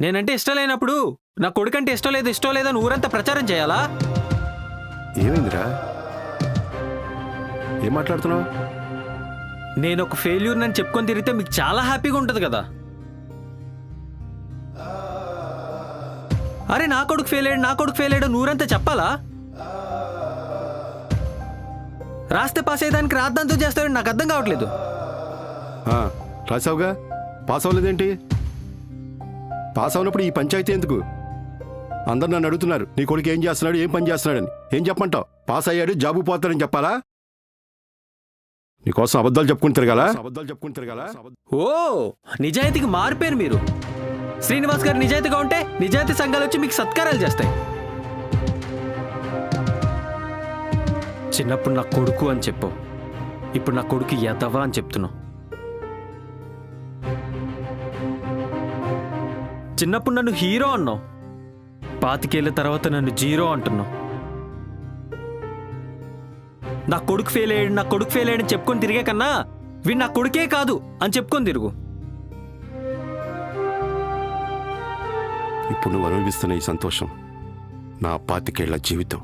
నేనంటే ఇష్టం లేనప్పుడు నా కొడుకంటే ఇష్టం లేదని ఊరంతా ప్రచారం చేయాలా? ఏమైందిరా? ఏం మాట్లాడుతున్నావు? నేను ఒక ఫెయిల్యూర్ నని చెప్పుకొని తిరిగితే మీకు చాలా హ్యాపీగా ఉంటుంది కదా. అరే నా కొడుకు ఫెయిల్ అయ్యాడు ఊరంతా చెప్పాలా? రాస్తే పాస్ అయ్యేదానికి రాద్దాంతో చేస్తాడు, నాకు అర్థం కావట్లేదు. రాసావుగా, పాస్ అవ్వలేదేంటి? పాస్ అవునప్పుడు ఈ పంచాయతీ ఎందుకు? అందరు నన్ను అడుగుతున్నారు, నీ కొడుకు ఏం చేస్తున్నాడు, ఏం పని చేస్తున్నాడని. ఏం చెప్పమంటావు? పాస్ అయ్యాడు, జాబు పోతాడని చెప్పాలా? నీకోసం అబద్ధాలు చెప్పుకుని తిరగాల? ఓ నిజాయితీకి మారిపోయారు మీరు. శ్రీనివాస్ గారు నిజాయితీగా ఉంటే నిజాయితీ సంఘాలు వచ్చి మీకు సత్కారాలు చేస్తాయి. చిన్నప్పుడు నా కొడుకు అని చెప్పావు, ఇప్పుడు నా కొడుకు ఎదవా అని చెప్తున్నావు. చిన్నప్పుడు నన్ను హీరో అన్నావు, 25 ఏళ్ళ తర్వాత నన్ను జీరో అంటున్నావు. నా కొడుకు ఫెయిల్ అయ్యాడని చెప్పుకొని తిరిగే కన్నా వీడు నా కొడుకే కాదు అని చెప్పుకొని తిరుగు. ఇప్పుడు నువ్వు అనుభవిస్తున్న ఈ సంతోషం నా 25 ఏళ్ల జీవితం.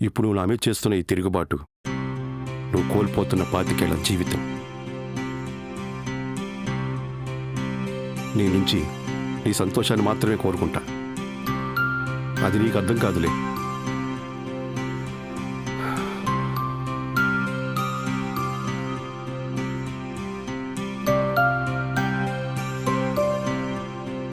ఇప్పుడు నువ్వు నా మీద చేస్తున్న ఈ తిరుగుబాటు నువ్వు కోల్పోతున్న 25 ఏళ్ల జీవితం. నీ నుంచి నీ సంతోషాన్ని మాత్రమే కోరుకుంటా. అది నీకు అర్థం కాదులే.